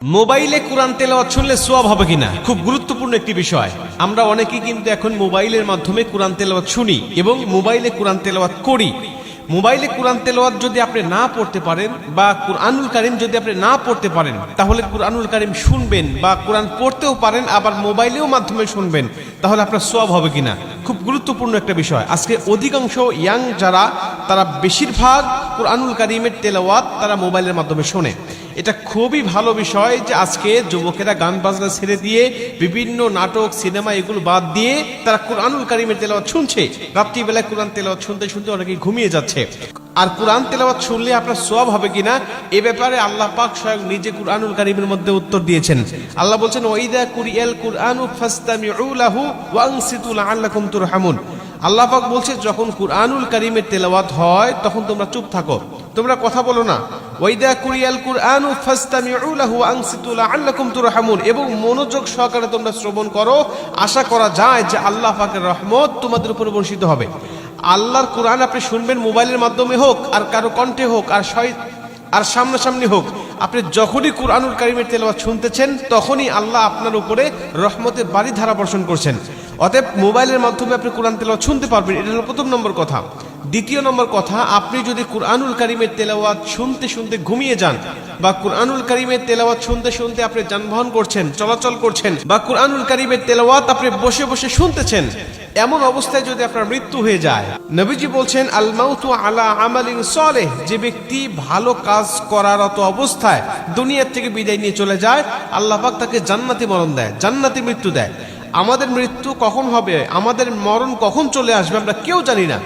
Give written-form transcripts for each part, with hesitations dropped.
মোবাইলে কোরআন তেলাওয়াত শুনলে সওয়াব হবে কিনা খুব গুরুত্বপূর্ণ একটি বিষয়। আমরা অনেকেই কিন্তু এখন মোবাইলের মাধ্যমে কোরআন তেলাওয়াত শুনি এবং মোবাইলে কোরআন তেলাওয়াত করি। মোবাইলে কোরআন তেলাওয়াত যদি আপনি না পড়তে পারেন বা কুরআনুল কারীম যদি আপনি না পড়তে পারেন, তাহলে কুরআনুল কারীম শুনবেন বা কোরআন পড়তেও পারেন, আবার মোবাইলেও মাধ্যমে শুনবেন, তাহলে আপনার সওয়াব হবে কিনা খুব গুরুত্বপূর্ণ একটা বিষয়। আজকে অধিকাংশ ইয়াং যারা, তারা বেশিরভাগ কুরআনুল কারীমের তেলাওয়াত তারা মোবাইলের মাধ্যমে শোনে। এটা খুবই ভালো বিষয় যে আজকে যুবকেরা গান বাজনা ছেড়ে দিয়ে বিভিন্ন নাটক সিনেমা এগুলো বাদ দিয়ে তারা কুরআনুল কারীমের তেলাওয়াত শুনছে। রাত্রিবেলায় কোরআন তেলাওয়াত শুনতে শুনতে অনেকেই ঘুমিয়ে যাচ্ছে। আর কোরআন তেলাওয়াত শুনলে আপনার সওয়াব হবে কিনা এ ব্যাপারে আল্লাহ পাক স্বয়ং নিজে কুরআনুল কারীমের মধ্যে উত্তর দিয়েছেন। আল্লাহ বলছেন, ওয়াইদা কুরিয়াল কুরআনু ফাসতামিউ লাহু ওয়া আনসিতু লাআল্লাকুম তুরহামুন। আল্লাহ পাক বলছে, যখন কুরআনুল কারীমের তেলাওয়াত হয় তখন তোমরা চুপ থাকো, তোমরা কথা বলো না। ওয়াইদা কুরিয়াল কুরআনু ফাসতামিউ লাহু ওয়া আনসিতু লাআল্লাকুম তুরহামুন, এবং মনোযোগ সহকারে তোমরা শ্রবণ করো, আশা করা যায় যে আল্লাহ পাকের রহমত তোমাদের উপর বর্ষিত হবে। আল্লাহর কোরআন আপনি শুনবেন মোবাইলের মাধ্যমে হোক আর কারো কণ্ঠে হোক আর সামনাসামনি হোক, আপনি যখনই কুরআনুল কারীমের তেলাওয়াত শুনতেছেন তখনই আল্লাহ আপনার উপরে রহমতের বাড়ি ধারা বর্ষণ করছেন। অতএব মোবাইলের মাধ্যমে আপনি কোরআন তেলাওয়াত শুনতে পারবেন, এটা হলো প্রথম নম্বর কথা। দ্বিতীয় নম্বর কথা, আপনি যদি কুরআনুল কারীমের তেলাওয়াত শুনতে শুনতে ঘুমিয়ে যান বা কুরআনুল কারীমের তেলাওয়াত শুনতে শুনতে আপনি যানবাহন করছেন, চলাচল করছেন, বা কুরআনুল কারীমের তেলাওয়াত আপনি বসে বসে শুনতেছেন, এমন অবস্থায় যদি আপনার মৃত্যু হয়ে যায়, নবীজি বলছেন, আল মাউতু আলা আমালিন সালেহ, যে ব্যক্তি ভালো কাজ করারত অবস্থায় দুনিয়া থেকে বিদায় নিয়ে চলে যায়, আল্লাহ পাক তাকে জান্নাতি মরণ দেয়, জান্নাতি মৃত্যু দেয়। আমাদের মৃত্যু কখন হবে, আমাদের মরণ কখন চলে আসবে আমরা কেউ জানি না।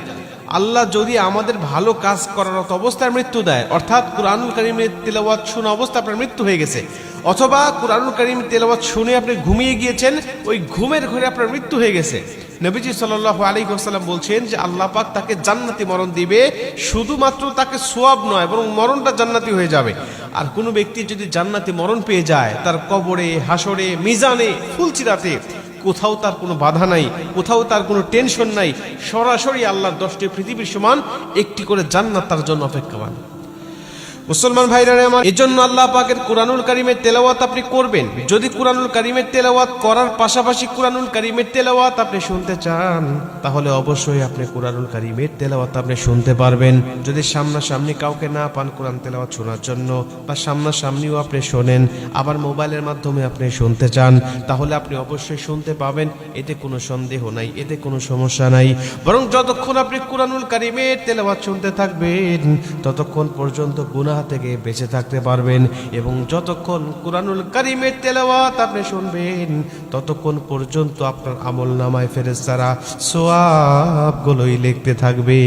আল্লাহ যদি আমাদের ভালো কাজ করারত অবস্থায় মৃত্যু দেয়, অর্থাৎ কুরআনুল কারীমের তেলাওয়াত শোনা অবস্থায় আপনার মৃত্যু হয়ে গেছে, অথবা কুরআনুল কারীমের তেলাওয়াত শুনে আপনি ঘুমিয়ে গিয়েছেন, ওই ঘুমের ঘরে আপনার মৃত্যু হয়ে গেছে, নবীজি সাল্লাল্লাহু আলাইহি ওয়াসাল্লাম বলছেন যে আল্লাহ পাক তাকে জান্নাতি মরণ দিবে। শুধুমাত্র তাকে সওয়াব নয়, বরং মরণটা জান্নাতি হয়ে যাবে। আর কোনো ব্যক্তি যদি জান্নাতি মরণ পেয়ে যায়, তার কবরে, হাসরে, মিজানে, ফুলচিরাতে কোথাও তার কোনো বাধা নাই, কোথাও তার কোনো টেনশন নাই, সরাসরি আল্লাহর 10টি পৃথিবীর সমান একটি করে জান্নাত তার জন্য অপেক্ষমান। মুসলমান ভাইরা আমার, এজন্য আল্লাহ পাকের কুরআনুল কারীমের তেলাওয়াত আপনি করবেন। যদি কুরআনুল কারীমের তেলাওয়াত করার পাশাপাশি কুরআনুল কারীমের তেলাওয়াত আপনি শুনতে চান, তাহলে অবশ্যই আপনি কুরআনুল কারীমের তেলাওয়াত আপনি শুনতে পারবেন। যদি সামনাসামনি কাউকে না পান কুরআন তেলাওয়াত শোনার জন্য, বা সামনাসামনিও আপনি শোনেন, আবার মোবাইলের মাধ্যমে আপনি শুনতে চান, তাহলে আপনি অবশ্যই শুনতে পাবেন, এতে কোনো সন্দেহ নাই, এতে কোনো সমস্যা নাই। বরং যতক্ষণ আপনি কুরআনুল কারীমের তেলাওয়াত শুনতে থাকবেন, ততক্ষণ পর্যন্ত গুনাহ থেকে বেঁচে থাকতে পারবেন। এবং যতক্ষণ কুরআনুল কারীমের তেলাওয়াত আপনি শুনবেন, ততক্ষণ পর্যন্ত আপনার আমলনামায় ফেরেশতারা সওয়াবগুলোই লিখতে থাকবে।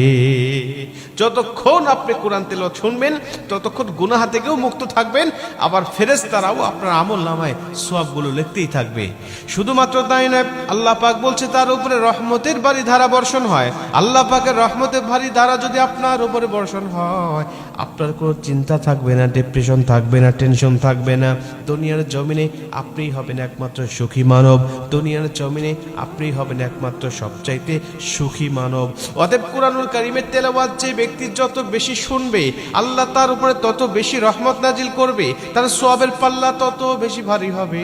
যতক্ষণ আপনি কোরআন তেলাওয়াত শুনবেন, ততক্ষণ গুনাহ থেকেও মুক্ত থাকবেন, আবার ফেরেশতারাও আপনার আমলনামায় সওয়াবগুলো লিখতেই থাকবে। শুধুমাত্র তাই নয়, আল্লাহ পাক বলছে তার উপরে রহমতের বাড়ি ধারা বর্ষণ হয়। আল্লাহ পাকের রহমতের বাড়ি ধারা যদি আপনার উপরে বর্ষণ হয়, আপনার কোনো চিন্তা থাকবে না, ডিপ্রেশন থাকবে না, টেনশন থাকবে না। দুনিয়ার জমিনে আপনিই হবেন একমাত্র সুখী মানব, দুনিয়ার জমিনে আপনিই হবেন একমাত্র সবচাইতে সুখী মানব। অতএব কুরআনুল কারীমের তেলাওয়াত যে ব্যক্তি যত বেশি শুনবে, আল্লাহ তার উপরে তত বেশি রহমত নাজিল করবে, তার সওয়াবের পাল্লা তত বেশি ভারী হবে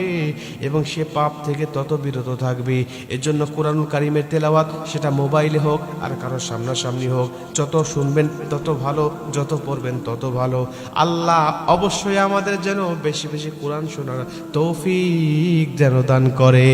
এবং সে পাপ থেকে তত বিরত থাকবে। এজন্য কুরআনুল কারীমের তেলাওয়াত সেটা মোবাইলে হোক আর কারো সামনাসামনি হোক, যত শুনবেন তত ভালো, যত পড়বেন তত ভালো। আল্লাহ অবশ্যই আমাদের যেন বেশি বেশি কোরআন শোনার তৌফিক যেন দান করে।